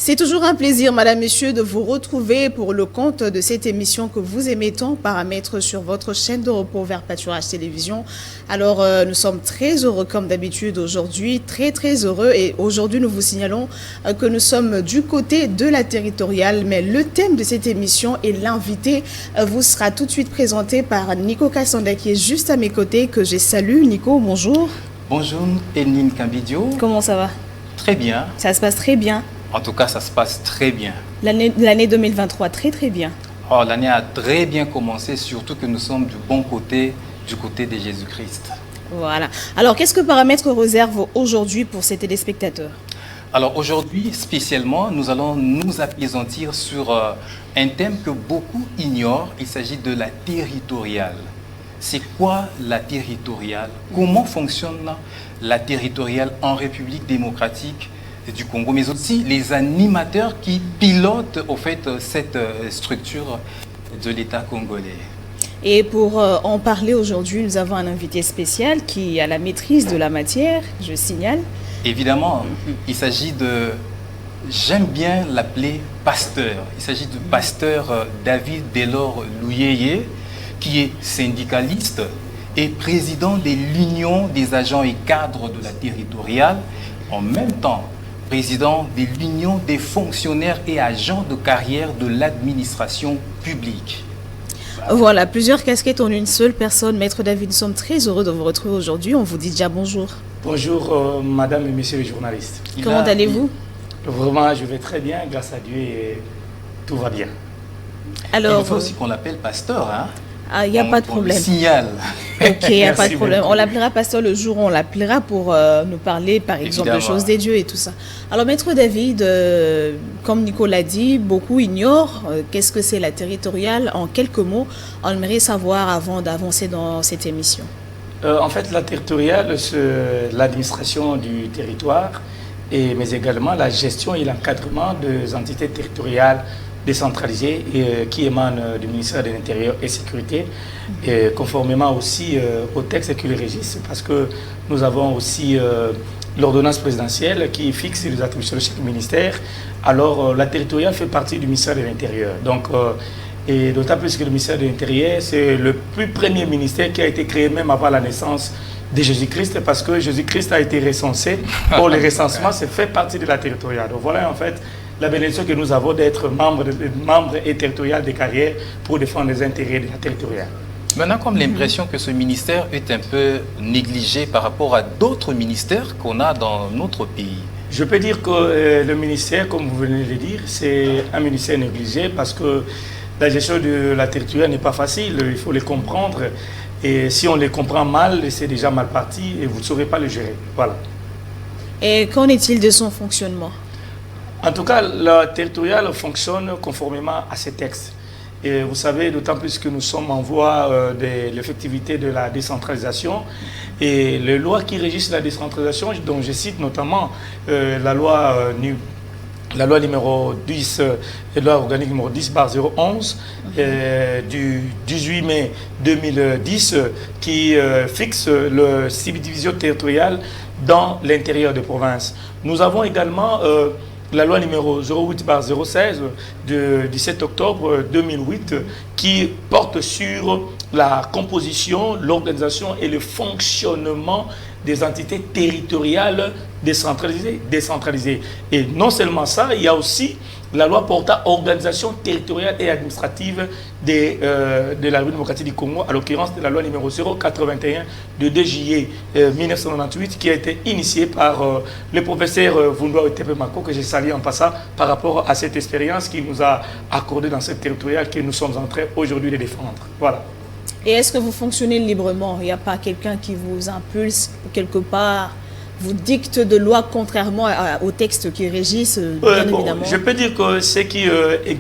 C'est toujours un plaisir, Madame, Messieurs, de vous retrouver pour le compte de cette émission que vous aimez tant paramétrer sur votre chaîne de repos vers Pâturage Télévision. Alors, nous sommes très heureux, comme d'habitude, aujourd'hui, très heureux. Et aujourd'hui, nous vous signalons que nous sommes du côté de la territoriale. Mais le thème de cette émission et l'invité vous sera tout de suite présenté par Nico Kassanda, qui est juste à mes côtés, que je salue. Nico, bonjour. Bonjour, Eline Cambidio. Comment ça va? Très bien. Ça se passe très bien. En tout cas, ça se passe très bien. L'année 2023, très bien. Oh, l'année a très bien commencé, surtout que nous sommes du bon côté, du côté de Jésus-Christ. Voilà. Alors, qu'est-ce que Paramètre réserve aujourd'hui pour ces téléspectateurs? Alors aujourd'hui, spécialement, nous allons nous appesantir sur un thème que beaucoup ignorent. Il s'agit de la territoriale. C'est quoi la territoriale? Comment fonctionne la territoriale en République démocratique du Congo, mais aussi les animateurs qui pilotent au fait cette structure de l'État congolais. Et pour en parler aujourd'hui, nous avons un invité spécial qui a la maîtrise de la matière, je signale. Évidemment, il s'agit de, j'aime bien l'appeler pasteur. Il s'agit du pasteur David Delors Louyeye, qui est syndicaliste et président de l'Union des agents et cadres de la territoriale, en même temps président de l'Union des fonctionnaires et agents de carrière de l'administration publique. Voilà, plusieurs casquettes en une seule personne. Maître David, nous sommes très heureux de vous retrouver aujourd'hui. On vous dit déjà bonjour. Bonjour, madame et messieurs les journalistes. Comment allez-vous? Vraiment, je vais très bien, grâce à Dieu, et tout va bien. Alors, il faut aussi qu'on l'appelle pasteur, hein? Ah, il n'y a pas de problème. On le signale. Ok, il n'y a pas de problème. On l'appellera pasteur le jour où on l'appellera pour nous parler, par exemple, de choses des dieux et tout ça. Alors, Maître David, comme Nicolas l'a dit, beaucoup ignorent qu'est-ce que c'est la territoriale. En quelques mots, on aimerait savoir avant d'avancer dans cette émission. En fait, la territoriale, c'est l'administration du territoire, mais également la gestion et l'encadrement des entités territoriales décentralisées qui émanent du ministère de l'Intérieur et Sécurité, et conformément aussi au texte qui le régissent, parce que nous avons aussi l'ordonnance présidentielle qui fixe les attributions de chaque ministère. Alors la territoriale fait partie du ministère de l'Intérieur. Donc, et d'autant plus que le ministère de l'Intérieur, c'est le plus premier ministère qui a été créé même avant la naissance de Jésus-Christ, parce que Jésus-Christ a été recensé. Pour le recensement, c'est fait partie de la territoriale. Donc voilà en fait la bénédiction que nous avons d'être membres et territorial des carrières pour défendre les intérêts de la territoriale. Maintenant, comme l'impression que ce ministère est un peu négligé par rapport à d'autres ministères qu'on a dans notre pays. Je peux dire que le ministère, comme vous venez de le dire, c'est un ministère négligé parce que la gestion de la territoriale n'est pas facile, il faut les comprendre. Et si on les comprend mal, c'est déjà mal parti et vous ne saurez pas le gérer. Voilà. Et qu'en est-il de son fonctionnement? En tout cas, la territoriale fonctionne conformément à ces textes. Et vous savez, d'autant plus que nous sommes en voie de l'effectivité de la décentralisation. Et les lois qui régissent la décentralisation, dont je cite notamment la loi numéro 10, la loi organique numéro 10/011 du 18 mai 2010 qui fixe le subdivision territoriale dans l'intérieur des provinces. Nous avons également la loi numéro 08/016 du 17 octobre 2008 qui porte sur la composition, l'organisation et le fonctionnement des entités territoriales décentralisées. Et non seulement ça, il y a aussi la loi portant organisation territoriale et administrative de la République démocratique du Congo, à l'occurrence de la loi numéro 081 de 2 juillet 1998, qui a été initiée par le professeur Vundwa Otepemako, que j'ai salué en passant par rapport à cette expérience qu'il nous a accordée dans cette territoriale que nous sommes en train aujourd'hui de défendre. Voilà. Et est-ce que vous fonctionnez librement? Il n'y a pas quelqu'un qui vous impulse quelque part, vous dicte de loi contrairement aux textes qui régissent, bien évidemment? Je peux dire que ce qui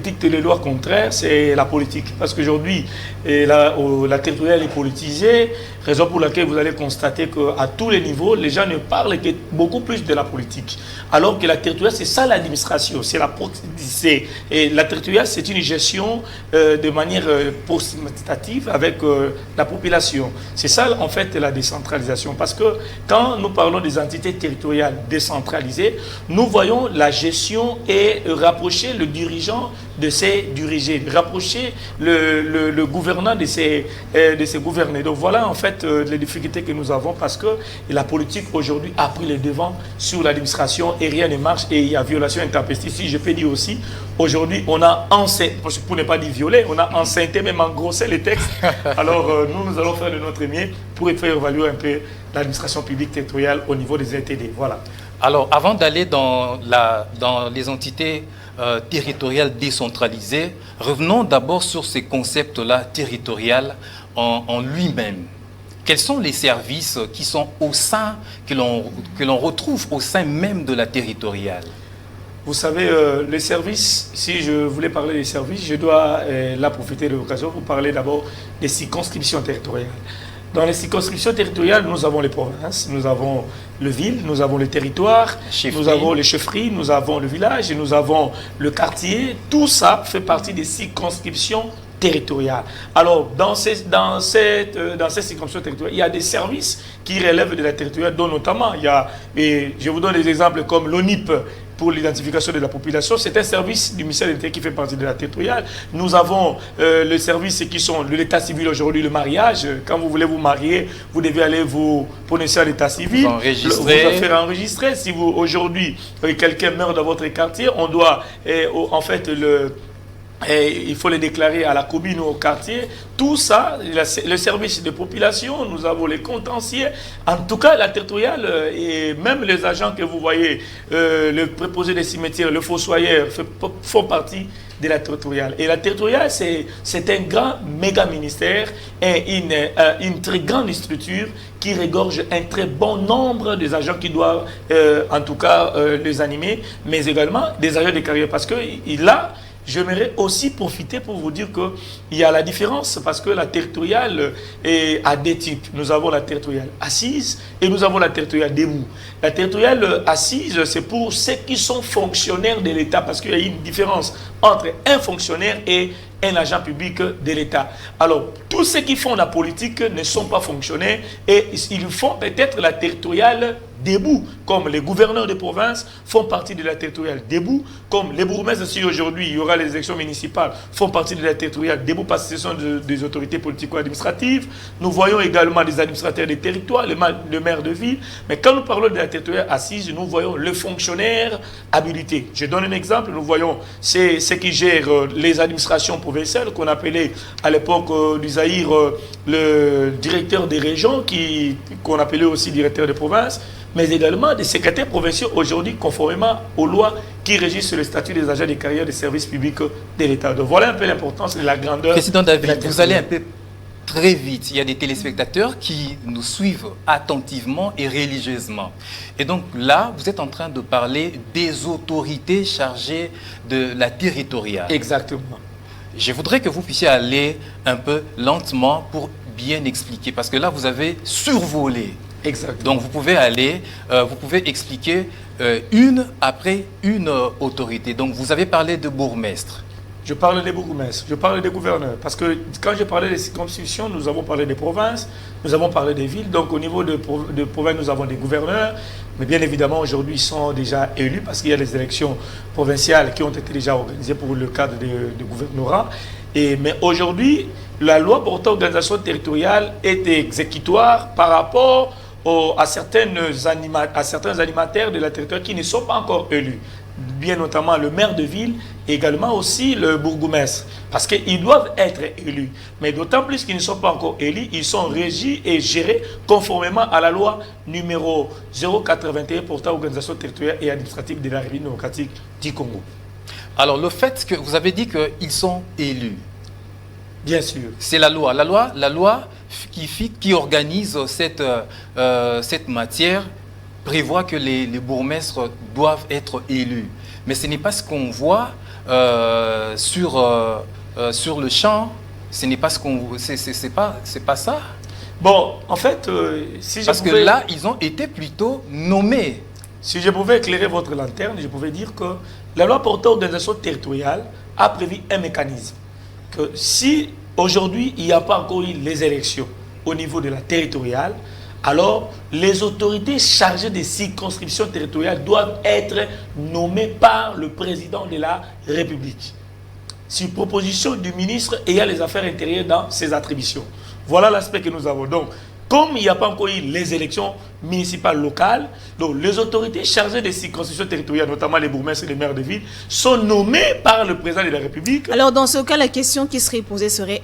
dicte les lois contraires, c'est la politique. Parce qu'aujourd'hui, la territoriale est politisée, raison pour laquelle vous allez constater qu'à tous les niveaux, les gens ne parlent que beaucoup plus de la politique. Alors que la territoriale, c'est ça l'administration, c'est la territoriale, c'est une gestion de manière approximative avec la population. C'est ça en fait la décentralisation. Parce que quand nous parlons des entités territoriales décentralisées, nous voyons la gestion et rapprocher le dirigeant de ses dirigés, rapprocher le gouvernant de ses gouvernés. Donc voilà en fait les difficultés que nous avons parce que la politique aujourd'hui a pris le devant sur l'administration et rien ne marche et il y a violation intempestive. Si je peux dire aussi, aujourd'hui on a enceinté, pour ne pas dire violé, on a enceinté, même engrossé les textes. Alors nous allons faire de notre mieux pour faire évaluer un peu l'administration publique territoriale au niveau des NTD. Voilà. Alors, avant d'aller dans les entités territoriales décentralisées, revenons d'abord sur ces concepts-là territoriales en lui-même. Quels sont les services qui sont au sein, que l'on retrouve au sein même de la territoriale? Vous savez, les services, si je voulais parler des services, je dois là profiter de l'occasion pour parler d'abord des circonscriptions territoriales. Dans les circonscriptions territoriales, nous avons les provinces, nous avons le ville, nous avons le territoire, nous avons les chefferies, nous avons le village, nous avons le quartier. Tout ça fait partie des circonscriptions territoriales. Alors, dans ces circonscriptions territoriales, il y a des services qui relèvent de la territoriale, dont notamment, et je vous donne des exemples comme l'ONIP, pour l'identification de la population. C'est un service du ministère de l'Intérieur qui fait partie de la territoriale. Nous avons les services qui sont l'état civil aujourd'hui, le mariage. Quand vous voulez vous marier, vous devez aller vous prononcer à l'état civil. Vous faire enregistrer. Si vous aujourd'hui, quelqu'un meurt dans votre quartier, on doit en fait il faut les déclarer à la commune ou au quartier. Tout ça, le service de population, nous avons les contentieux. En tout cas, la territoriale et même les agents que vous voyez, le préposé des cimetières, le fossoyeur, font partie de la territoriale. Et la territoriale, c'est un grand méga ministère et une très grande structure qui regorge un très bon nombre des agents qui doivent, en tout cas, les animer, mais également des agents de carrière. Parce que là, j'aimerais aussi profiter pour vous dire qu'il y a la différence parce que la territoriale a deux types. Nous avons la territoriale assise et nous avons la territoriale debout. La territoriale assise, c'est pour ceux qui sont fonctionnaires de l'État parce qu'il y a une différence entre un fonctionnaire et un agent public de l'État. Alors, tous ceux qui font la politique ne sont pas fonctionnaires et ils font peut-être la territoriale debout, comme les gouverneurs de province font partie de la territoriale debout, comme les bourgmestres, si aujourd'hui il y aura les élections municipales, font partie de la territoriale debout parce que ce sont des autorités politico-administratives. Nous voyons également des administrateurs des territoires, le maire de ville, mais quand nous parlons de la territoriale assise, nous voyons le fonctionnaire habilité. Je donne un exemple, nous voyons ceux qui gèrent les administrations provinciales, qu'on appelait à l'époque du Zaïre le directeur des régions, qu'on appelait aussi directeur de province, mais également des secrétaires provinciaux aujourd'hui, conformément aux lois qui régissent le statut des agents de carrière des services publics de l'État. Donc voilà un peu l'importance et la grandeur. Président David, vous allez un peu très vite. Il y a des téléspectateurs qui nous suivent attentivement et religieusement. Et donc là, vous êtes en train de parler des autorités chargées de la territoriale. Exactement. Je voudrais que vous puissiez aller un peu lentement pour bien expliquer, parce que là, vous avez survolé. Exactement. Donc, vous pouvez aller, vous pouvez expliquer une après une autorité. Donc, vous avez parlé de bourgmestre. Je parle des bourgmestres, je parle des gouverneurs. Parce que quand je parlais des circonscriptions, nous avons parlé des provinces, nous avons parlé des villes. Donc, au niveau de provinces, nous avons des gouverneurs. Mais bien évidemment, aujourd'hui, ils sont déjà élus parce qu'il y a des élections provinciales qui ont été déjà organisées pour le cadre de gouvernorat. Mais aujourd'hui, la loi portant organisation territoriale est exécutoire par rapport à certains animateurs de la territoire qui ne sont pas encore élus, bien notamment le maire de ville, également aussi le bourgmestre, parce qu'ils doivent être élus. Mais d'autant plus qu'ils ne sont pas encore élus, ils sont régis et gérés conformément à la loi numéro 081 portant organisation territoriale et administrative de la République démocratique du Congo. Alors, le fait que vous avez dit qu'ils sont élus, bien sûr. C'est la loi. La loi qui organise cette matière prévoit que les bourgmestres doivent être élus. Mais ce n'est pas ce qu'on voit sur le champ. Ce n'est pas ce qu'on... C'est pas ça. Bon, en fait, si je Parce que là, ils ont été plutôt nommés. Si je pouvais éclairer votre lanterne, je pouvais dire que la loi portant organisation territoriale a prévu un mécanisme. Que si aujourd'hui il n'y a pas encore eu les élections au niveau de la territoriale, alors les autorités chargées des circonscriptions territoriales doivent être nommées par le président de la République, sur proposition du ministre ayant les affaires intérieures dans ses attributions. Voilà l'aspect que nous avons. Donc, comme il n'y a pas encore eu les élections municipales locales, donc les autorités chargées des circonscriptions territoriales, notamment les bourgmestres et les maires de ville, sont nommés par le président de la République. Alors, dans ce cas, la question qui serait posée serait,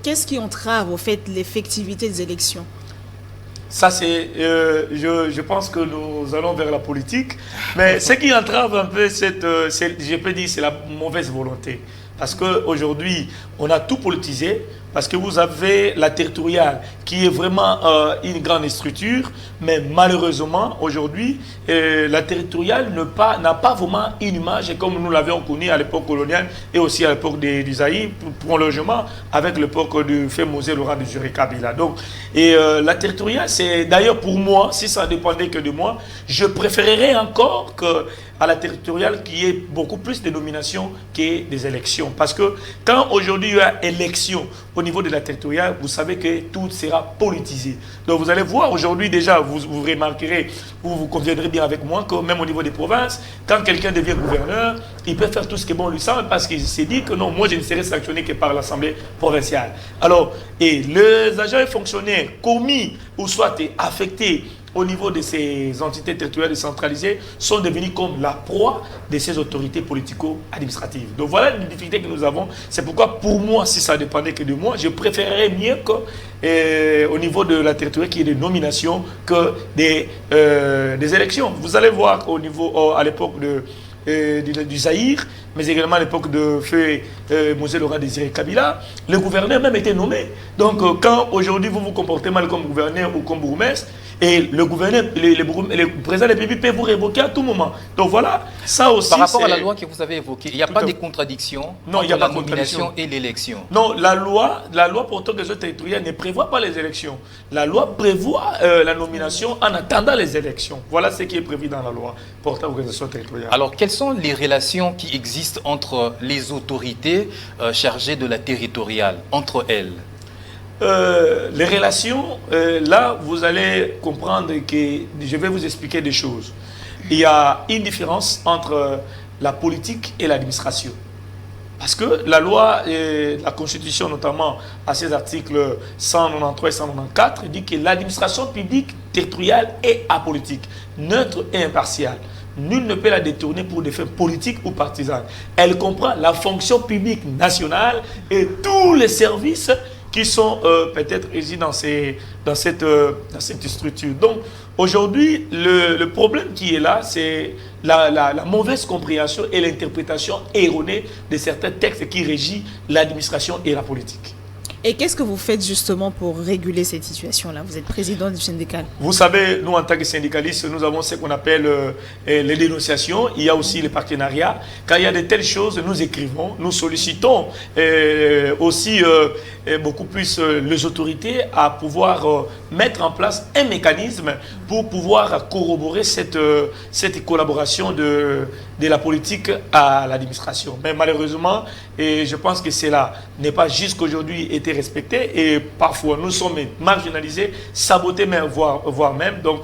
qu'est-ce qui entrave au fait l'effectivité des élections? Ça, c'est, je pense que nous allons vers la politique, mais ce qui entrave un peu, je peux dire, c'est la mauvaise volonté. Parce qu'aujourd'hui, on a tout politisé, parce que vous avez la territoriale qui est vraiment une grande structure, mais malheureusement, aujourd'hui, la territoriale n'a pas vraiment une image comme nous l'avions connue à l'époque coloniale et aussi à l'époque du Zaïre, pour logement, avec l'époque du fait Mosé Laurent de Juré Kabila. Donc, la territoriale, c'est d'ailleurs pour moi, si ça dépendait que de moi, je préférerais encore à la territoriale qui ait beaucoup plus de nominations que des élections. Parce que quand aujourd'hui il y a élection au niveau de la territoriale, vous savez que tout sera politisé. Donc vous allez voir aujourd'hui déjà, vous remarquerez, vous conviendrez bien avec moi que même au niveau des provinces, quand quelqu'un devient gouverneur, il peut faire tout ce qui est bon lui semble parce qu'il s'est dit que non, moi je ne serai sanctionné que par l'Assemblée provinciale. Alors, et les agents et fonctionnaires commis ou soit affectés au niveau de ces entités territoriales décentralisées sont devenus comme la proie de ces autorités politico-administratives. Donc voilà les difficultés que nous avons. C'est pourquoi pour moi, si ça dépendait que de moi, je préférerais mieux qu'au niveau de la territoriale qu'il y ait des nominations que des élections. Vous allez voir au niveau, à l'époque du Zaïre, mais également à l'époque de feu Mosé Laurent Désiré Kabila, le gouverneur même était nommé. Donc quand aujourd'hui vous vous comportez mal comme gouverneur ou comme bourgmestre, et le gouverneur, le président de la République peut vous révoquer à tout moment. Donc voilà, ça aussi. Par rapport à la loi que vous avez évoquée, il n'y a pas de contradiction entre la nomination et l'élection. Non, la loi portant des autres territoriales ne prévoit pas les élections. La loi prévoit la nomination en attendant les élections. Voilà ce qui est prévu dans la loi portant organisation territoriale. Alors, quelles sont les relations qui existent entre les autorités chargées de la territoriale, entre elles? Les relations, là, vous allez comprendre que je vais vous expliquer des choses. Il y a une différence entre la politique et l'administration. Parce que la loi et la Constitution, notamment à ses articles 193 et 194, dit que l'administration publique territoriale est apolitique, neutre et impartiale. Nul ne peut la détourner pour des fins politiques ou partisanes. Elle comprend la fonction publique nationale et tous les services qui sont peut-être résidus dans cette structure. Donc, aujourd'hui, le problème qui est là, c'est la mauvaise compréhension et l'interprétation erronée de certains textes qui régissent l'administration et la politique. Et qu'est-ce que vous faites justement pour réguler cette situation-là? Vous êtes président du syndicat. Vous savez, nous en tant que syndicalistes, nous avons ce qu'on appelle les dénonciations. Il y a aussi les partenariats. Quand il y a de telles choses, nous écrivons, nous sollicitons aussi beaucoup plus les autorités à pouvoir mettre en place un mécanisme pour pouvoir corroborer cette collaboration de la politique à l'administration. Mais malheureusement, et je pense que cela n'est pas jusqu'aujourd'hui été respecté et parfois nous sommes marginalisés, sabotés même, voire même, donc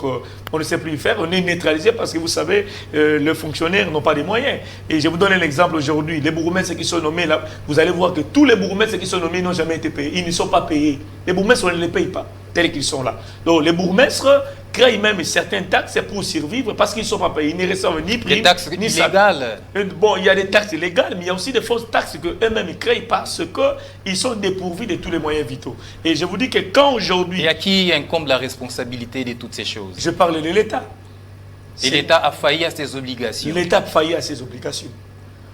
on ne sait plus y faire, on est neutralisé parce que vous savez, les fonctionnaires n'ont pas les moyens. Et je vous donne un exemple aujourd'hui, les bourgmestres qui sont nommés là, vous allez voir que tous les bourgmestres qui sont nommés n'ont jamais été payés, ils ne sont pas payés. Les bourgmestres, on ne les paye pas, tels qu'ils sont là. Donc les bourgmestres créent même certaines taxes pour survivre parce qu'ils ne sont pas payés. Ils ne reçoivent ni prime, des taxes ni illégales. Bon, il y a des taxes légales, mais il y a aussi des fausses taxes qu'eux-mêmes créent parce qu'ils sont dépourvus de tous les moyens vitaux. Et je vous dis que quand aujourd'hui... Et à qui incombe la responsabilité de toutes ces choses? Je parle de l'État. Et l'État a failli à ses obligations. L'État a failli à ses obligations.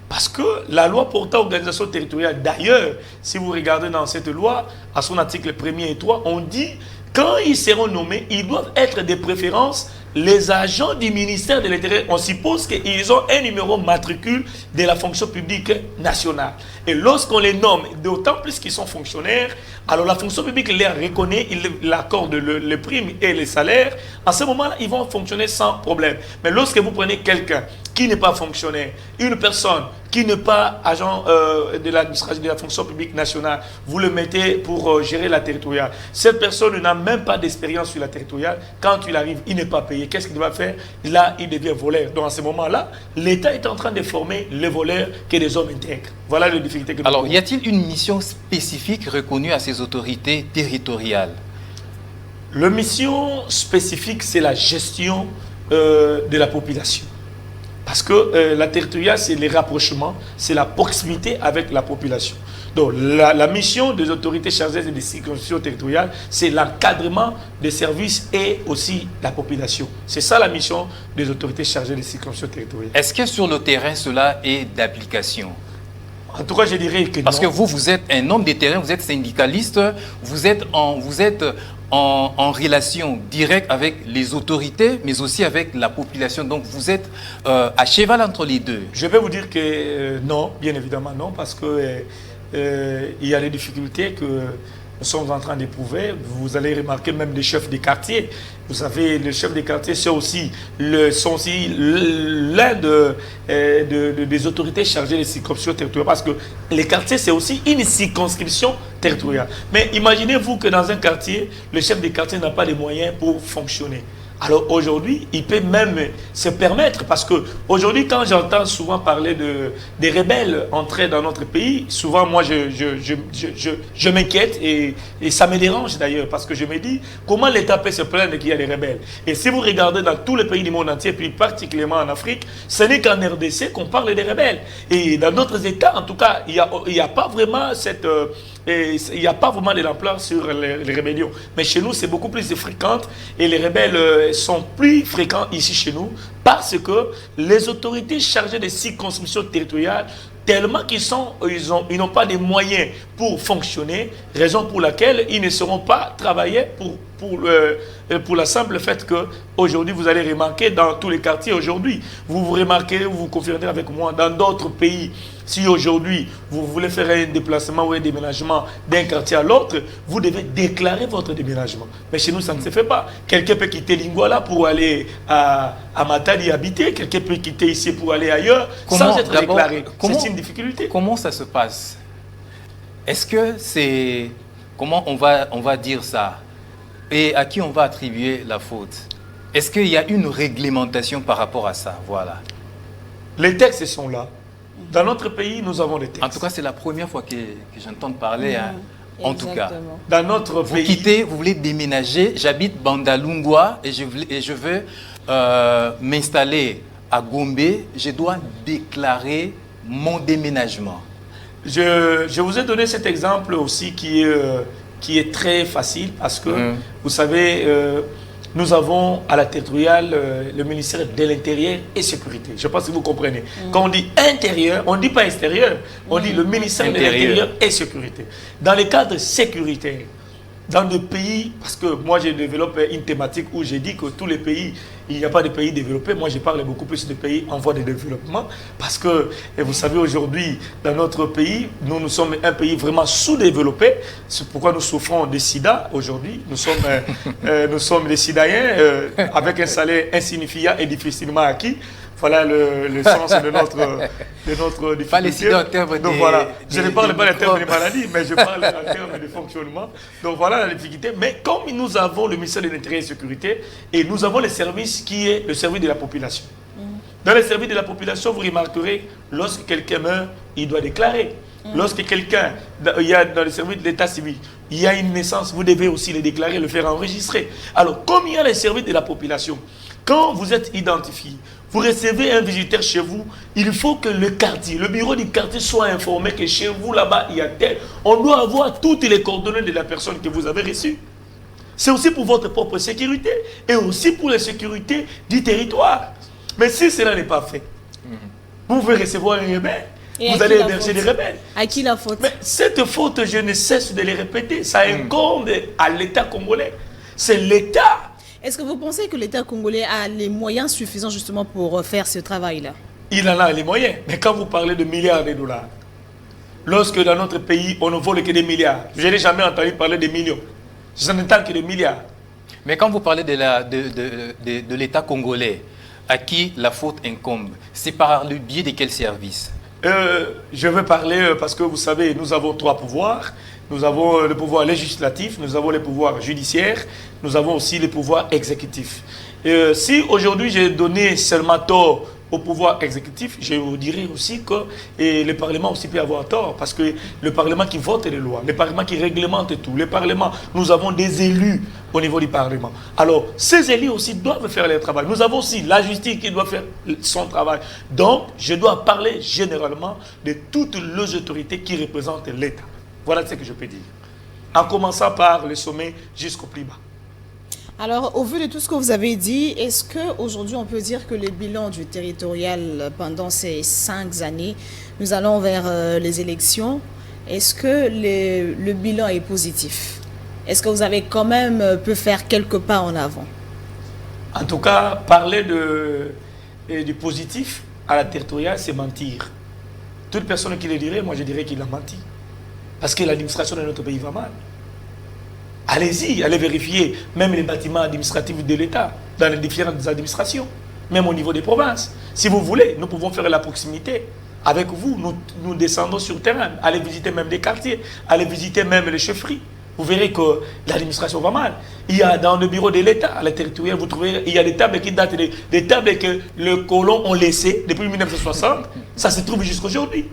Parce que la loi portant organisation territoriale, d'ailleurs, si vous regardez dans cette loi, à son article 1er et 3, on dit quand ils seront nommés, ils doivent être de préférence les agents du ministère de l'Intérieur. On suppose qu'ils ont un numéro matricule de la fonction publique nationale. Et lorsqu'on les nomme, d'autant plus qu'ils sont fonctionnaires, alors la fonction publique les reconnaît, il l'accorde les primes et les salaires. À ce moment-là, ils vont fonctionner sans problème. Mais lorsque vous prenez quelqu'un qui n'est pas fonctionnaire, une personne qui n'est pas agent de l'administration de la fonction publique nationale, vous le mettez pour gérer la territoriale. Cette personne n'a même pas d'expérience sur la territoriale. Quand il arrive, il n'est pas payé. Qu'est-ce qu'il va faire? Là, il devient voleur. Donc à ce moment-là, l'État est en train de former les voleurs que des hommes intègres. Voilà les difficultés que nous avons. Alors, y a-t-il une mission spécifique reconnue à ces autorités territoriales? La mission spécifique, c'est la gestion de la population. Parce que la territoriale, c'est les rapprochements, c'est la proximité avec la population. Donc la mission des autorités chargées des circonscriptions territoriales, c'est l'encadrement des services et aussi la population. C'est ça la mission des autorités chargées des circonscriptions territoriales. Est-ce que sur le terrain, cela est d'application? En tout cas, je dirais que non. Parce que vous êtes un homme de terrain, vous êtes syndicaliste, vous êtes en relation directe avec les autorités, mais aussi avec la population. Donc, vous êtes à cheval entre les deux. Je vais vous dire que non, bien évidemment non, parce que il y a des difficultés que nous sommes en train d'éprouver. Vous allez remarquer même des chefs de quartier. Vous savez, les chefs de quartier sont aussi l'un des autorités chargées des circonscriptions territoriales. Parce que les quartiers, c'est aussi une circonscription territoriale. Mais imaginez-vous que dans un quartier, le chef de quartier n'a pas les moyens pour fonctionner. Alors aujourd'hui, il peut même se permettre, parce que aujourd'hui, quand j'entends souvent parler des rebelles entrer dans notre pays, souvent moi je m'inquiète et ça me dérange d'ailleurs, parce que je me dis comment l'État peut se plaindre qu'il y a des rebelles. Et si vous regardez dans tous les pays du monde entier, puis particulièrement en Afrique, ce n'est qu'en RDC qu'on parle des rebelles. Et dans d'autres États, en tout cas, il n'y a pas vraiment cette... il n'y a pas vraiment de l'ampleur sur les rébellions. Mais chez nous, c'est beaucoup plus fréquent et les rebelles sont plus fréquents ici chez nous parce que les autorités chargées des circonscriptions territoriales, tellement ils n'ont pas de moyens pour fonctionner, raison pour laquelle ils ne seront pas travaillés pour la simple fait que aujourd'hui vous allez remarquer dans tous les quartiers aujourd'hui, vous remarquerez, vous confirmerez avec moi, dans d'autres pays, si aujourd'hui vous voulez faire un déplacement ou un déménagement d'un quartier à l'autre, vous devez déclarer votre déménagement. Mais chez nous, ça ne se fait pas. Quelqu'un peut quitter Lingouala pour aller à Matadi habiter, quelqu'un peut quitter ici pour aller ailleurs sans être déclaré. C'est une difficulté. Comment ça se passe? Est-ce que c'est... Comment on va dire ça? Et à qui on va attribuer la faute? Est-ce qu'il y a une réglementation par rapport à ça? Voilà. Les textes sont là. Dans notre pays, nous avons des textes. En tout cas, c'est la première fois que j'entends parler. Hein. En tout cas, dans notre vous pays... quittez, vous voulez déménager. J'habite Bandalungwa et je veux m'installer à Gombe. Je dois déclarer mon déménagement. Je vous ai donné cet exemple aussi qui est très facile parce que, vous savez, nous avons à la territoriale le ministère de l'Intérieur et Sécurité. Je pense que vous comprenez. Quand on dit intérieur, on ne dit pas extérieur, on dit le ministère de l'Intérieur et Sécurité. Dans les cadres sécuritaires, dans des pays, parce que moi j'ai développé une thématique où j'ai dit que tous les pays, il n'y a pas de pays développés. Moi je parle beaucoup plus de pays en voie de développement parce que, et vous savez aujourd'hui, dans notre pays, nous sommes un pays vraiment sous-développé. C'est pourquoi nous souffrons de sida aujourd'hui. Nous sommes des sidaïens avec un salaire insignifiant et difficilement acquis. Voilà le sens de notre difficulté. Pas les sida en termes de... Donc voilà, je ne parle pas en termes de maladie, mais je parle en termes de fonctionnement. Donc voilà la difficulté. Mais comme nous avons le ministère de l'Intérieur et de la Sécurité, et nous avons le service qui est le service de la population. Dans le service de la population, vous remarquerez, lorsque quelqu'un meurt, il doit déclarer. Lorsque quelqu'un, il y a dans le service de l'état civil, il y a une naissance, vous devez aussi le déclarer, le faire enregistrer. Alors, comme il y a le service de la population, quand vous êtes identifié, vous recevez un visiteur chez vous, il faut que le quartier, le bureau du quartier soit informé que chez vous, là-bas, il y a tel. On doit avoir toutes les coordonnées de la personne que vous avez reçue. C'est aussi pour votre propre sécurité et aussi pour la sécurité du territoire. Mais si cela n'est pas fait, vous pouvez recevoir un rebelle. Vous allez héberger des rebelles. À qui la faute? Mais cette faute, je ne cesse de les répéter. Ça incombe à l'État congolais. C'est l'État. Est-ce que vous pensez que l'État congolais a les moyens suffisants justement pour faire ce travail-là? Il en a les moyens. Mais quand vous parlez de milliards de dollars, lorsque dans notre pays, on ne vole que des milliards, je n'ai jamais entendu parler de millions. Je n'entends que des milliards. Mais quand vous parlez de l'État congolais, à qui la faute incombe? C'est par le biais de quel service? Je vais parler parce que vous savez, nous avons 3 pouvoirs. Nous avons le pouvoir législatif, nous avons le pouvoir judiciaire, nous avons aussi le pouvoir exécutif. Si aujourd'hui j'ai donné seulement tort au pouvoir exécutif, je vous dirais aussi que le Parlement aussi peut avoir tort, parce que le Parlement qui vote les lois, le Parlement qui réglemente tout, le Parlement, nous avons des élus au niveau du Parlement. Alors, ces élus aussi doivent faire leur travail. Nous avons aussi la justice qui doit faire son travail. Donc, je dois parler généralement de toutes les autorités qui représentent l'État. Voilà ce que je peux dire. En commençant par le sommet jusqu'au plus bas. Alors, au vu de tout ce que vous avez dit, est-ce qu'aujourd'hui on peut dire que le bilan du territorial pendant ces 5 années, nous allons vers les élections, est-ce que le bilan est positif? Est-ce que vous avez quand même pu faire quelques pas en avant? En tout cas, parler du positif à la territoriale, c'est mentir. Toute personne qui le dirait, moi je dirais qu'il a menti. Parce que l'administration de notre pays va mal. Allez-y, allez vérifier même les bâtiments administratifs de l'État, dans les différentes administrations, même au niveau des provinces. Si vous voulez, nous pouvons faire la proximité. Avec vous, nous descendons sur le terrain, allez visiter même des quartiers, allez visiter même les chefferies. Vous verrez que l'administration va mal. Il y a dans le bureau de l'État, à la territoriale, vous trouverez, il y a des tables qui datent des tables que les colons ont laissées depuis 1960. Ça se trouve jusqu'à aujourd'hui.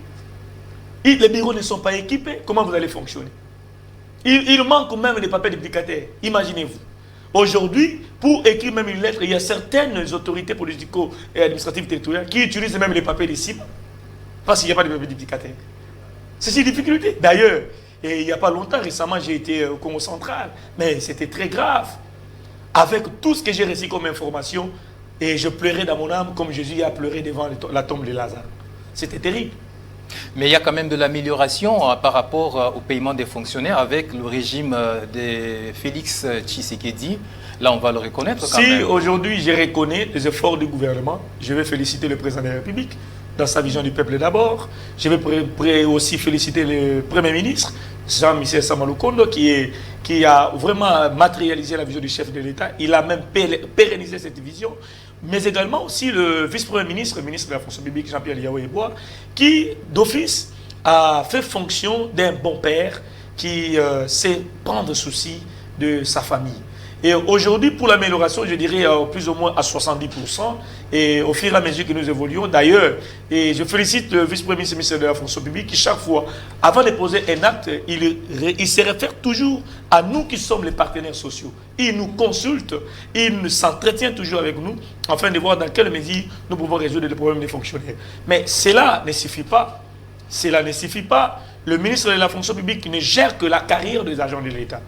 Les bureaux ne sont pas équipés. Comment vous allez fonctionner? Il manque même des papiers duplicataires. Imaginez-vous. Aujourd'hui, pour écrire même une lettre, il y a certaines autorités politico et administratives territoriales qui utilisent même les papiers de cible parce qu'il n'y a pas de papiers duplicataires. C'est une difficulté. D'ailleurs, il n'y a pas longtemps, récemment, j'ai été au Congo central, mais c'était très grave. Avec tout ce que j'ai reçu comme information, et je pleurais dans mon âme comme Jésus a pleuré devant la tombe de Lazare. C'était terrible. Mais il y a quand même de l'amélioration par rapport au paiement des fonctionnaires avec le régime de Félix Tshisekedi. Là, on va le reconnaître quand même. Si aujourd'hui je reconnais les efforts du gouvernement, je vais féliciter le président de la République dans sa vision du peuple d'abord. Je vais aussi féliciter le Premier ministre, Jean-Michel Samaloukondo, qui a vraiment matérialisé la vision du chef de l'État. Il a même pérennisé cette vision. Mais également aussi le vice-premier ministre, ministre de la fonction publique, Jean-Pierre Yahoué-Bois, qui, d'office, a fait fonction d'un bon père qui sait prendre souci de sa famille. Et aujourd'hui, pour l'amélioration, je dirais plus ou moins à 70%, et au fur et à mesure que nous évoluons. D'ailleurs, et je félicite le vice-premier ministre, ministre de la fonction publique, qui chaque fois, avant de poser un acte, il se réfère toujours à nous qui sommes les partenaires sociaux. Il nous consulte, il s'entretient toujours avec nous, afin de voir dans quelle mesure nous pouvons résoudre les problèmes des fonctionnaires. Mais cela ne suffit pas. Cela ne suffit pas. Le ministre de la fonction publique ne gère que la carrière des agents de l'État.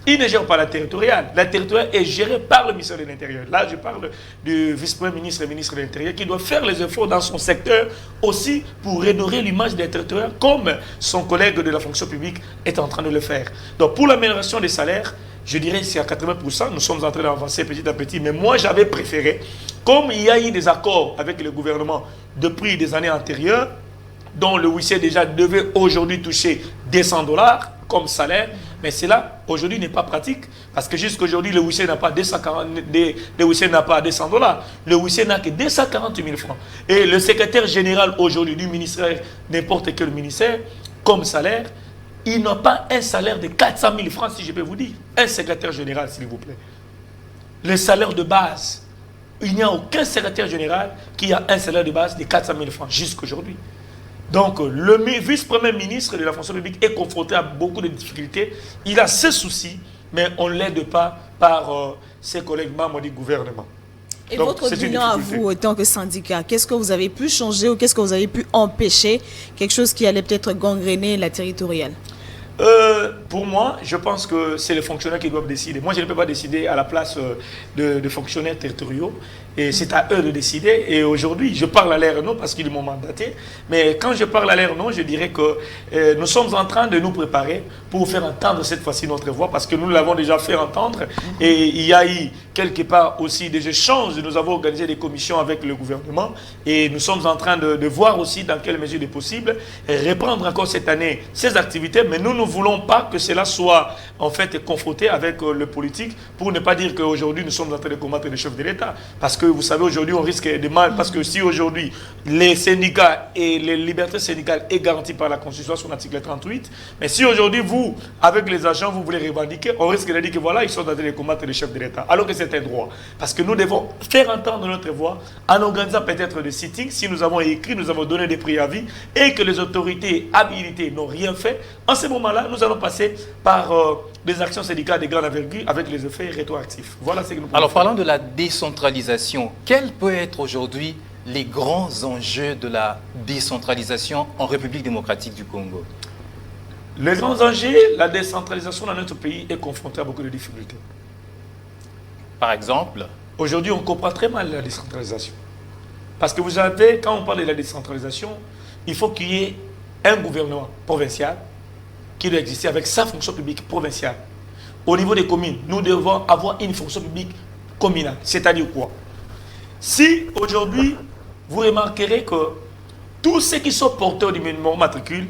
Il ne gère pas la territoriale. La territoriale est gérée par le ministère de l'Intérieur. Là, je parle du vice-premier ministre et ministre de l'Intérieur qui doit faire les efforts dans son secteur aussi pour redorer l'image des territoires comme son collègue de la fonction publique est en train de le faire. Donc, pour l'amélioration des salaires, je dirais que c'est à 80%. Nous sommes en train d'avancer petit à petit. Mais moi, j'avais préféré, comme il y a eu des accords avec le gouvernement depuis des années antérieures, dont le huissier déjà devait aujourd'hui toucher $200 comme salaire, mais cela aujourd'hui n'est pas pratique parce que jusqu'à aujourd'hui le huissier n'a pas $200, le huissier n'a que 240 000 francs. Et le secrétaire général aujourd'hui du ministère, n'importe quel ministère, comme salaire, il n'a pas un salaire de 400 000 francs, si je peux vous dire. Un secrétaire général, s'il vous plaît. Le salaire de base, il n'y a aucun secrétaire général qui a un salaire de base de 400 000 francs jusqu'à aujourd'hui. Donc, le vice-premier ministre de la fonction publique est confronté à beaucoup de difficultés. Il a ses soucis, mais on ne l'aide pas par ses collègues membres du gouvernement. Et donc, votre bilan à vous, en tant que syndicat, qu'est-ce que vous avez pu changer ou qu'est-ce que vous avez pu empêcher? Quelque chose qui allait peut-être gangréner la territoriale? Pour moi, je pense que c'est les fonctionnaires qui doivent décider. Moi, je ne peux pas décider à la place de fonctionnaires territoriaux. Et c'est à eux de décider. Et aujourd'hui, je parle à leur nom parce qu'ils m'ont mandaté. Mais quand je parle à leur nom, je dirais que nous sommes en train de nous préparer pour faire entendre cette fois-ci notre voix parce que nous l'avons déjà fait entendre. Et il y a eu quelque part aussi des échanges. Nous avons organisé des commissions avec le gouvernement. Et nous sommes en train de voir aussi dans quelle mesure il est possible reprendre encore cette année ces activités. Mais nous voulons pas que cela soit en fait confronté avec le politique, pour ne pas dire qu'aujourd'hui nous sommes en train de combattre les chefs de l'État. Parce que vous savez, aujourd'hui on risque de mal, parce que si aujourd'hui les syndicats et les libertés syndicales est garantie par la Constitution, son article 38, mais si aujourd'hui vous, avec les agents, vous voulez revendiquer, on risque de dire que voilà, ils sont en train de combattre les chefs de l'État, alors que c'est un droit. Parce que nous devons faire entendre notre voix en organisant peut-être des sittings, si nous avons écrit, nous avons donné des préavis, et que les autorités habilitées n'ont rien fait. En ce moment-là, nous allons passer par des actions syndicales de grande envergure avec les effets rétroactifs. Voilà ce que nous pouvons Alors, faire. parlant de la décentralisation, quels peuvent être aujourd'hui les grands enjeux de la décentralisation en République démocratique du Congo? Les grands enjeux, la décentralisation dans notre pays est confrontée à beaucoup de difficultés. Par exemple, Aujourd'hui, on comprend très mal la décentralisation. Parce que vous savez, quand on parle de la décentralisation, il faut qu'il y ait un gouvernement provincial qui doit exister avec sa fonction publique provinciale. Au niveau des communes, nous devons avoir une fonction publique communale. C'est-à-dire quoi? Si aujourd'hui, vous remarquerez que tous ceux qui sont porteurs du numéro matricule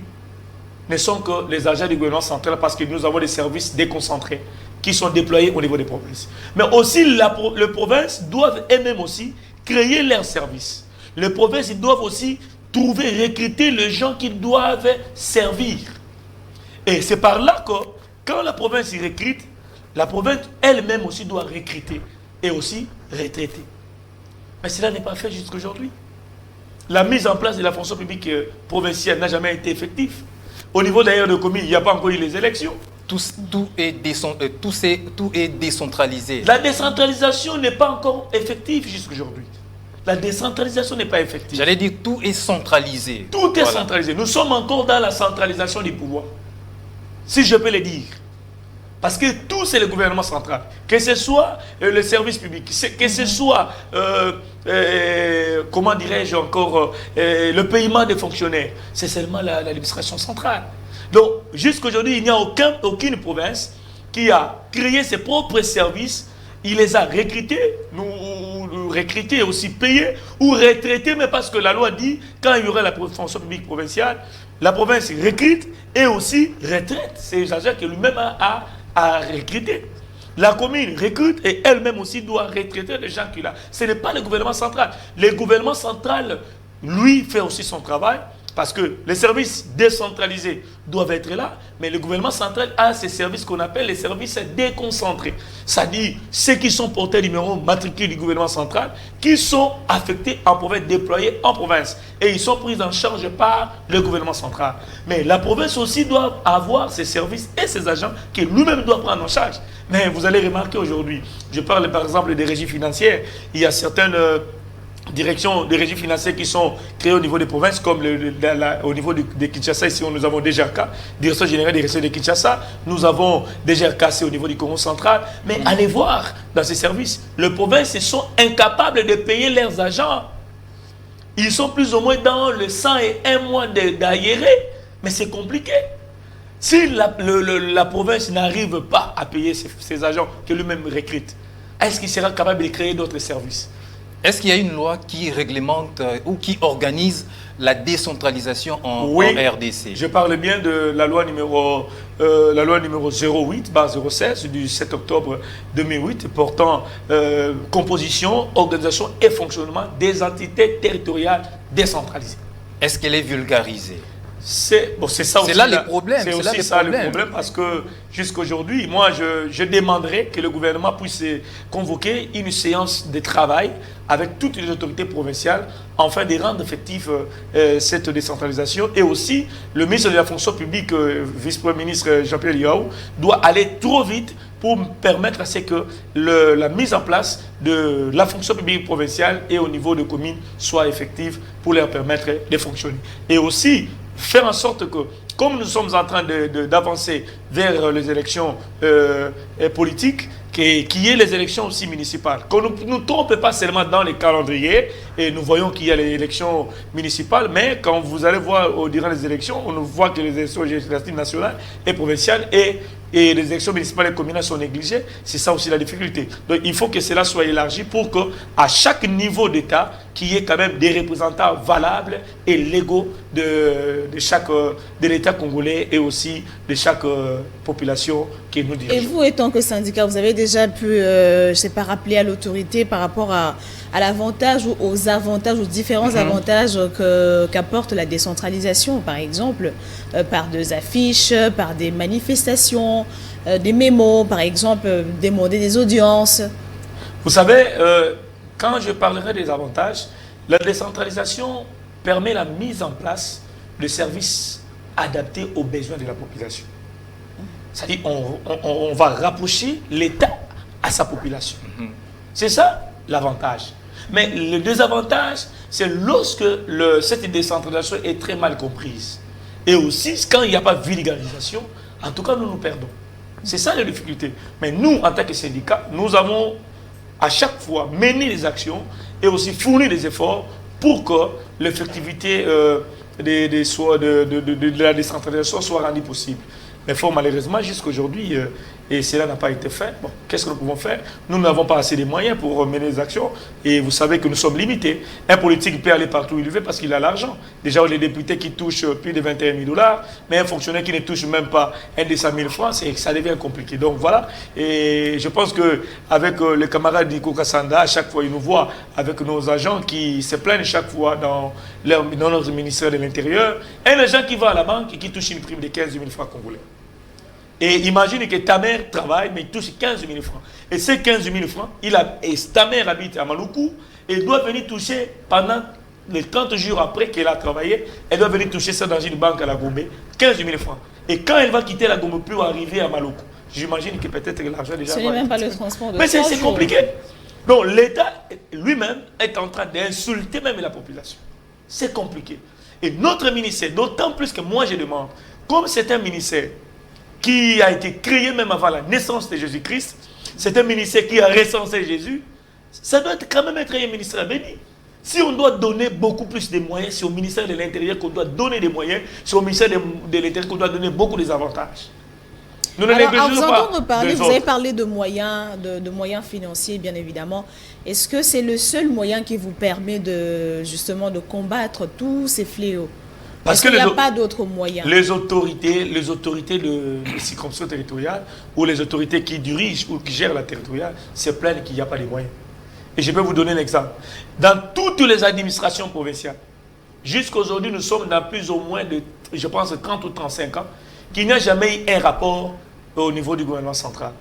ne sont que les agents du gouvernement central, parce que nous avons des services déconcentrés qui sont déployés au niveau des provinces. Mais aussi, les provinces doivent elles-mêmes aussi créer leurs services. Les provinces ils doivent aussi trouver, recruter les gens qui doivent servir. Et c'est par là que, quand la province y recrute, la province elle-même aussi doit recruter et aussi retraiter. Mais cela n'est pas fait jusqu'à aujourd'hui. La mise en place de la fonction publique provinciale n'a jamais été effective. Au niveau d'ailleurs de communes, il n'y a pas encore eu les élections. tout est décentralisé. La décentralisation n'est pas encore effective jusqu'à aujourd'hui. La décentralisation n'est pas effective. J'allais dire tout est centralisé. Tout est centralisé. Nous sommes encore dans la centralisation du pouvoir. Si je peux le dire. Parce que tout, c'est le gouvernement central. Que ce soit le service public, que ce soit, comment dirais-je encore, le paiement des fonctionnaires. C'est seulement l'administration centrale. Donc, jusqu'aujourd'hui, il n'y a aucune province qui a créé ses propres services. Il les a recrutés, nous recrutés aussi payés ou retraités, mais parce que la loi dit, quand il y aura la fonction publique provinciale, la province recrute et aussi retraite. C'est l'agent qui lui-même a recruté. La commune recrute et elle-même aussi doit retraiter les gens qu'il a. Ce n'est pas le gouvernement central. Le gouvernement central, lui, fait aussi son travail. Parce que les services décentralisés doivent être là, mais le gouvernement central a ces services qu'on appelle les services déconcentrés. C'est-à-dire ceux qui sont portés numéro matricule du gouvernement central, qui sont affectés en province, déployés en province. Et ils sont pris en charge par le gouvernement central. Mais la province aussi doit avoir ses services et ses agents qui lui-même doit prendre en charge. Mais vous allez remarquer aujourd'hui, je parle par exemple des régies financières, il y a certaines directions de régies financières qui sont créées au niveau des provinces, comme au niveau de Kinshasa, ici nous avons DGRK, Direction générale des ressources de Kinshasa, nous avons DGRK au niveau du Congo central, mais allez voir dans ces services, les provinces ils sont incapables de payer leurs agents. Ils sont plus ou moins dans le 101 mois d'aéré, mais c'est compliqué. Si la province n'arrive pas à payer ses agents que lui-même recrute, est-ce qu'il sera capable de créer d'autres services? Est-ce qu'il y a une loi qui réglemente ou qui organise la décentralisation en RDC? Je parle bien de la loi numéro 08/016 du 7 octobre 2008 portant composition, organisation et fonctionnement des entités territoriales décentralisées. Est-ce qu'elle est vulgarisée? C'est là le problème. C'est aussi ça le problème parce que jusqu'aujourd'hui, moi je demanderais que le gouvernement puisse convoquer une séance de travail avec toutes les autorités provinciales afin de rendre effective cette décentralisation. Et aussi, le ministre de la fonction publique, vice-premier ministre Jean-Pierre Liao, doit aller trop vite pour permettre à ce que la mise en place de la fonction publique provinciale et au niveau de communes soit effective pour leur permettre de fonctionner. Et aussi, faire en sorte que, comme nous sommes en train d'avancer vers les élections politiques, qu'il y ait les élections aussi municipales. Qu'on ne nous trompe pas seulement dans les calendriers, et nous voyons qu'il y a les élections municipales, mais quand vous allez voir durant les élections, on voit que les élections législatives nationales et provinciales est et les élections municipales et communales sont négligées, c'est ça aussi la difficulté. Donc il faut que cela soit élargi pour qu'à chaque niveau d'État, qu'il y ait quand même des représentants valables et légaux de l'État congolais et aussi de chaque population que nous dirigeons. Et vous, étant que syndicat, vous avez déjà pu, je ne sais pas, rappeler à l'autorité par rapport à l'avantage ou aux avantages, aux différents avantages qu'apporte la décentralisation, par exemple, par des affiches, par des manifestations, des mémos, par exemple, demander des audiences. Vous savez, quand je parlerai des avantages, la décentralisation permet la mise en place de services adaptés aux besoins de la population. C'est-à-dire on va rapprocher l'État à sa population. C'est ça l'avantage. Mais le désavantage, c'est lorsque cette décentralisation est très mal comprise. Et aussi, quand il n'y a pas de vulgarisation, en tout cas, nous perdons. C'est ça la difficulté. Mais nous, en tant que syndicat, nous avons à chaque fois mené des actions et aussi fourni des efforts pour que l'effectivité de la décentralisation soit rendue possible. Mais fort malheureusement, jusqu'à aujourd'hui, et cela n'a pas été fait. Bon, qu'est-ce que nous pouvons faire? Nous n'avons pas assez de moyens pour mener des actions. Et vous savez que nous sommes limités. Un politique peut aller partout où il veut parce qu'il a l'argent. Déjà, les députés qui touchent plus de 21 000 $, mais un fonctionnaire qui ne touche même pas un des 100 000 francs, ça devient compliqué. Donc voilà. Et je pense qu'avec les camarades d'Iko Kassanda, à chaque fois, ils nous voient avec nos agents qui se plaignent chaque fois dans notre ministère de l'Intérieur. Un agent qui va à la banque et qui touche une prime de 15 000 francs congolais. Et imagine que ta mère travaille, mais il touche 15 000 francs. Et ces 15 000 francs, ta mère habite à Maluku et doit venir toucher pendant les 30 jours après qu'elle a travaillé, elle doit venir toucher ça dans une banque à la Gombe, 15 000 francs. Et quand elle va quitter la Gombe pour arriver à Maluku, j'imagine que peut-être l'argent déjà... Ce n'est même pas le transport de... Mais c'est compliqué. Donc l'État lui-même est en train d'insulter même la population. C'est compliqué. Et notre ministère, d'autant plus que moi je demande, comme c'est un ministère qui a été créé même avant la naissance de Jésus-Christ, c'est un ministère qui a recensé Jésus, ça doit quand même être un ministère béni. Si on doit donner beaucoup plus de moyens, c'est au ministère de l'Intérieur qu'on doit donner des moyens, c'est au ministère de l'Intérieur qu'on doit donner beaucoup d'avantages. Nous ne négligeons pas. Vous avez parlé de moyens financiers, bien évidemment. Est-ce que c'est le seul moyen qui vous permet justement de combattre tous ces fléaux? Parce qu'il n'y a pas d'autres moyens. Les autorités de circonscription territoriale ou les autorités qui dirigent ou qui gèrent la territoriale se plaignent qu'il n'y a pas de moyens. Et je peux vous donner un exemple. Dans toutes les administrations provinciales, jusqu'à aujourd'hui, nous sommes dans plus ou moins de, je pense, 30 ou 35 ans, qu'il n'y a jamais eu un rapport au niveau du gouvernement central.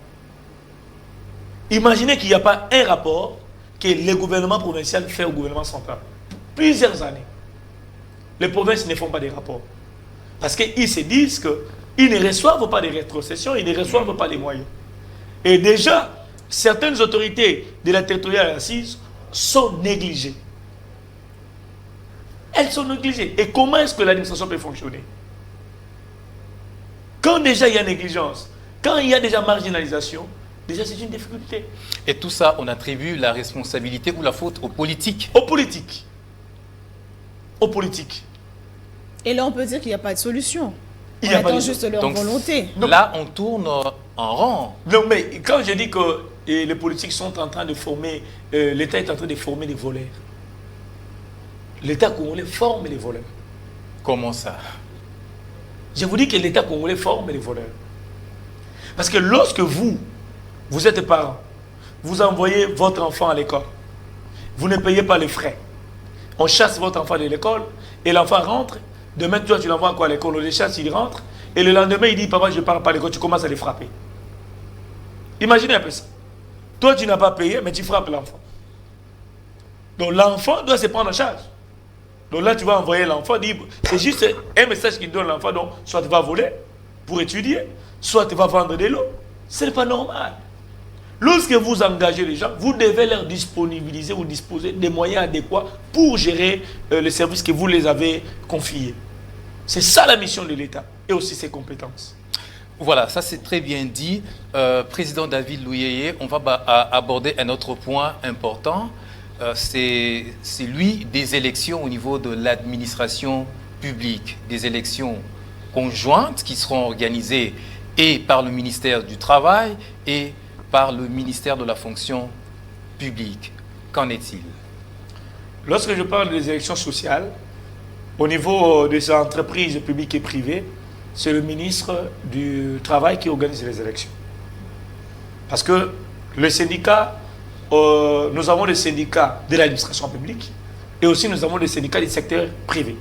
Imaginez qu'il n'y a pas un rapport que le gouvernement provincial fait au gouvernement central. Plusieurs années. Les provinces ne font pas des rapports. Parce qu'ils se disent qu'ils ne reçoivent pas de rétrocessions, ils ne reçoivent pas les moyens. Et déjà, certaines autorités de la territoriale assise sont négligées. Elles sont négligées. Et comment est-ce que l'administration peut fonctionner? Quand déjà il y a négligence, quand il y a déjà marginalisation, déjà c'est une difficulté. Et tout ça, on attribue la responsabilité ou la faute aux politiques? Aux politiques. Aux politiques. Et là, on peut dire qu'il n'y a pas de solution. On attend juste leur volonté. Donc, là, on tourne en rang. Non, mais quand je dis que les politiques sont en train de former, l'État est en train de former des voleurs. L'État congolais forme les voleurs. Comment ça? Je vous dis que l'État congolais forme les voleurs. Parce que lorsque vous êtes parent, vous envoyez votre enfant à l'école, vous ne payez pas les frais. On chasse votre enfant de l'école et l'enfant rentre. Demain, toi, tu l'envoies à l'école, on le chasse, il rentre. Et le lendemain, il dit, papa, je ne pars pas à l'école, tu commences à les frapper. Imaginez un peu ça. Toi, tu n'as pas payé, mais tu frappes l'enfant. Donc, l'enfant doit se prendre en charge. Donc là, tu vas envoyer l'enfant, c'est juste un message qui donne l'enfant, donc, soit tu vas voler pour étudier, soit tu vas vendre de l'eau. Ce n'est pas normal. Lorsque vous engagez les gens, vous devez leur disponibiliser ou disposer des moyens adéquats pour gérer les services que vous les avez confiés. C'est ça la mission de l'État et aussi ses compétences. Voilà, ça c'est très bien dit. Président David Louyeye, on va aborder un autre point important. C'est celui des élections au niveau de l'administration publique, des élections conjointes qui seront organisées et par le ministère du Travail et par le ministère de la fonction publique. Qu'en est-il? Lorsque je parle des élections sociales, au niveau des entreprises publiques et privées, c'est le ministre du Travail qui organise les élections. Parce que les syndicats, nous avons des syndicats de l'administration publique et aussi nous avons des syndicats du secteur privé.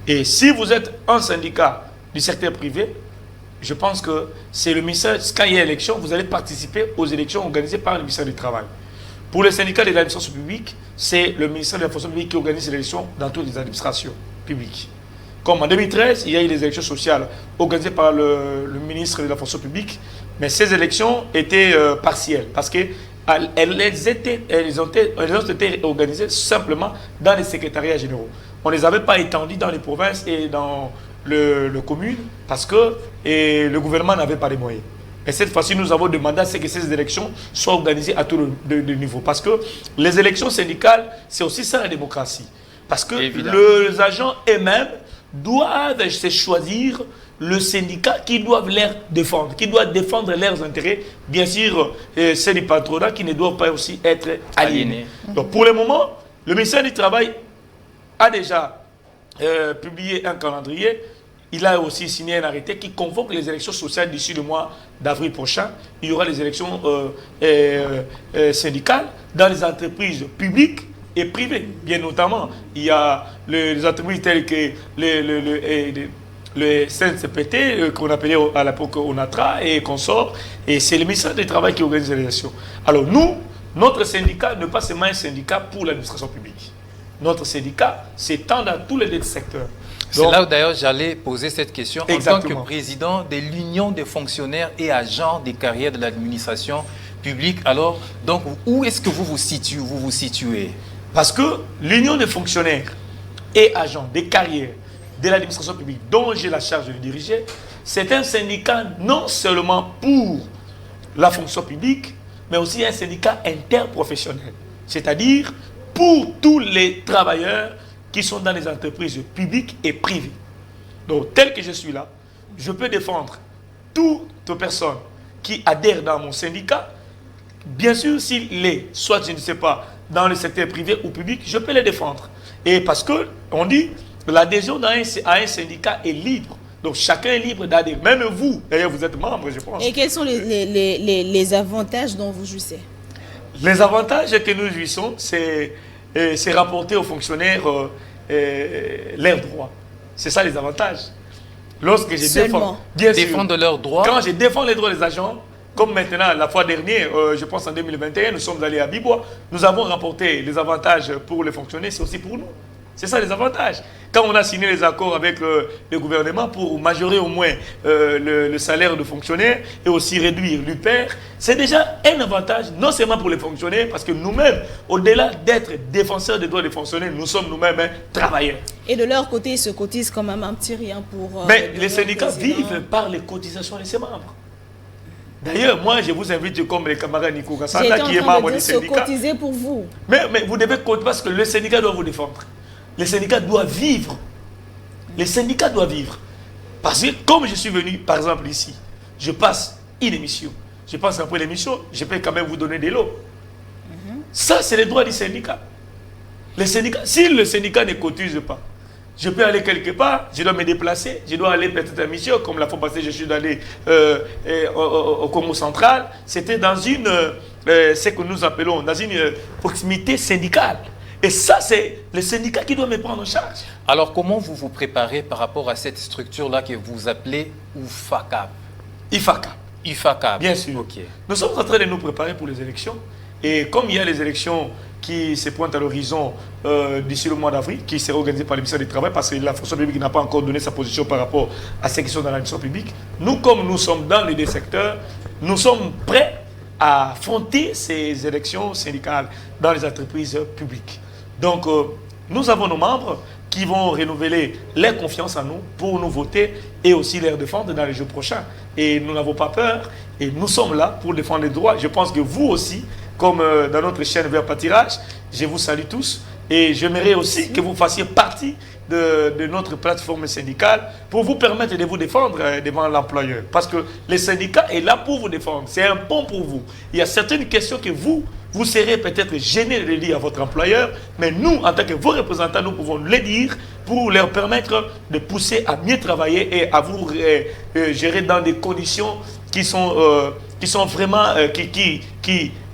Et si vous êtes un syndicat du secteur privé, je pense que c'est le ministère, quand il y a élection, vous allez participer aux élections organisées par le ministère du Travail. Pour les syndicats de l'administration publique, c'est le ministère de la fonction publique qui organise les élections dans toutes les administrations publiques. Comme en 2013, il y a eu des élections sociales organisées par le ministre de la fonction publique, mais ces élections étaient partielles parce qu'elles ont été organisées simplement dans les secrétariats généraux. On ne les avait pas étendues dans les provinces et dans les communes parce que le gouvernement n'avait pas les moyens. Et cette fois-ci, nous avons demandé à ce que ces élections soient organisées à tous les niveaux. Parce que les élections syndicales, c'est aussi ça la démocratie. Parce que les agents eux-mêmes doivent se choisir le syndicat qui doivent les défendre, qui doit défendre leurs intérêts. Bien sûr, c'est du patronat qui ne doivent pas aussi être aliénés. Donc pour le moment, le ministère du Travail a déjà publié un calendrier. Il a aussi signé un arrêté qui convoque les élections sociales d'ici le mois d'avril prochain. Il y aura les élections syndicales dans les entreprises publiques et privées. Bien notamment, il y a les entreprises telles que le CNCPT, qu'on appelait à l'époque ONATRA et consorts. Et c'est le ministère du Travail qui organise les élections. Alors nous, notre syndicat n'est pas seulement un syndicat pour l'administration publique. Notre syndicat s'étend dans tous les secteurs. C'est là où d'ailleurs j'allais poser cette question. Exactement. En tant que président de l'Union des fonctionnaires et agents des carrières de l'administration publique, alors, donc, où est-ce que vous vous situez? Parce que l'Union des fonctionnaires et agents des carrières de l'administration publique, dont j'ai la charge de diriger, c'est un syndicat non seulement pour la fonction publique, mais aussi un syndicat interprofessionnel. C'est-à-dire pour tous les travailleurs qui sont dans les entreprises publiques et privées. Donc, tel que je suis là, je peux défendre toute personne qui adhère dans mon syndicat. Bien sûr, s'il est, soit je ne sais pas, dans le secteur privé ou public, je peux les défendre. Et parce que, on dit, l'adhésion à un syndicat est libre. Donc, chacun est libre d'adhérer. Même vous, d'ailleurs, vous êtes membre, je pense. Et quels sont les avantages dont vous jouissez? Les avantages que nous jouissons, c'est rapporter aux fonctionnaires leurs droits. C'est ça les avantages. Lorsque je défends, défendre leurs droits. Quand je défends les droits des agents, comme maintenant, la fois dernière, je pense en 2021, nous sommes allés à Bibois, nous avons rapporté les avantages pour les fonctionnaires, c'est aussi pour nous. C'est ça les avantages. Quand on a signé les accords avec le gouvernement pour majorer au moins le salaire de fonctionnaires et aussi réduire l'UPER, c'est déjà un avantage, non seulement pour les fonctionnaires, parce que nous-mêmes, au-delà d'être défenseurs des droits des fonctionnaires, nous sommes nous-mêmes travailleurs. Et de leur côté, ils se cotisent quand même un petit rien pour... Mais les syndicats vivent par les cotisations de ses membres. D'ailleurs, moi, je vous invite, comme les camarades Nico Kassanda, qui est membre du syndicat. Se cotiser pour vous. Mais vous devez cotiser parce que le syndicat doit vous défendre. Les syndicats doivent vivre. Les syndicats doivent vivre. Parce que comme je suis venu, par exemple, ici, je passe une émission. Je passe après l'émission, je peux quand même vous donner des lots. Ça, c'est les droits du syndicat. Les syndicats, si le syndicat ne cotise pas, je peux aller quelque part, je dois me déplacer, je dois aller peut-être à mission, comme la fois passée, je suis allé au Congo central. C'était dans une, ce que nous appelons, dans une proximité syndicale. Et ça, c'est le syndicat qui doit me prendre en charge. Alors, comment vous vous préparez par rapport à cette structure-là que vous appelez UFACAP? IFACAP. IFACAP. Bien sûr. Okay. Nous sommes en train de nous préparer pour les élections. Et comme il y a les élections qui se pointent à l'horizon d'ici le mois d'avril, qui sera organisées par le ministère du Travail, parce que la fonction publique n'a pas encore donné sa position par rapport à ceux qui sont dans l'administration publique, nous, comme nous sommes dans les deux secteurs, nous sommes prêts à affronter ces élections syndicales dans les entreprises publiques. Donc, nous avons nos membres qui vont renouveler leur confiance en nous pour nous voter et aussi les défendre dans les jours prochains. Et nous n'avons pas peur et nous sommes là pour défendre les droits. Je pense que vous aussi, comme dans notre chaîne Vert Pâtirage, je vous salue tous Et j'aimerais aussi que vous fassiez partie de notre plateforme syndicale pour vous permettre de vous défendre devant l'employeur. Parce que le syndicat est là pour vous défendre. C'est un pont pour vous. Il y a certaines questions que vous serez peut-être gêné de les dire à votre employeur, mais nous, en tant que vos représentants, nous pouvons les dire pour leur permettre de pousser à mieux travailler et à vous gérer dans des conditions qui sont vraiment, qui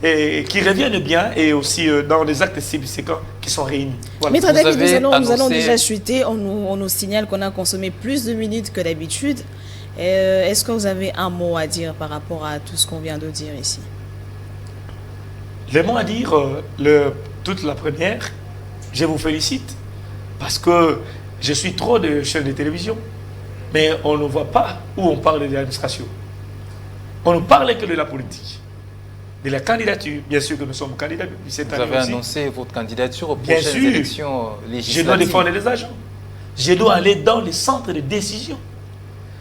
reviennent bien et aussi dans les actes séquents qui sont réunis. Voilà. Maître David, nous allons déjà chuter. On nous signale qu'on a consommé plus de minutes que d'habitude. Est-ce que vous avez un mot à dire par rapport à tout ce qu'on vient de dire ici? Le mot à dire, toute la première, je vous félicite parce que je suis trop de chaînes de télévision, mais on ne voit pas où on parle de l'administration. On ne parle que de la politique, de la candidature. Bien sûr que nous sommes candidats depuis cette année. Vous avez annoncé votre candidature aux prochaines élections législatives. Je dois défendre les agents. Je dois aller dans les centres de décision.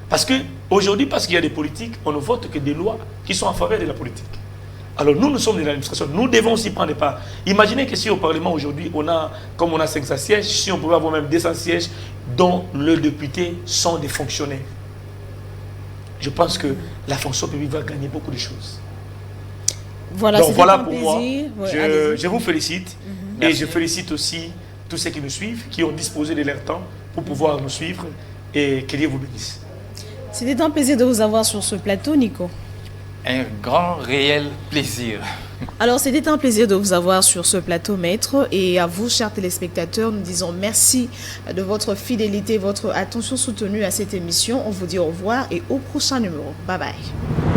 Parce qu'aujourd'hui, parce qu'il y a des politiques, on ne vote que des lois qui sont en faveur de la politique. Alors nous sommes de l'administration, nous devons aussi prendre part. Imaginez que si au Parlement aujourd'hui, comme on a 500 sièges, si on pouvait avoir même 200 sièges, dont les députés sont des fonctionnaires. Je pense que la fonction publique va gagner beaucoup de choses. Voilà, donc voilà pour moi. Ouais, je vous félicite et je félicite aussi tous ceux qui nous suivent, qui ont disposé de leur temps pour pouvoir nous suivre et que Dieu vous bénisse. C'était un plaisir de vous avoir sur ce plateau, Nico. Un grand, réel plaisir. Alors, c'était un plaisir de vous avoir sur ce plateau, maître. Et à vous, chers téléspectateurs, nous disons merci de votre fidélité, votre attention soutenue à cette émission. On vous dit au revoir et au prochain numéro. Bye bye.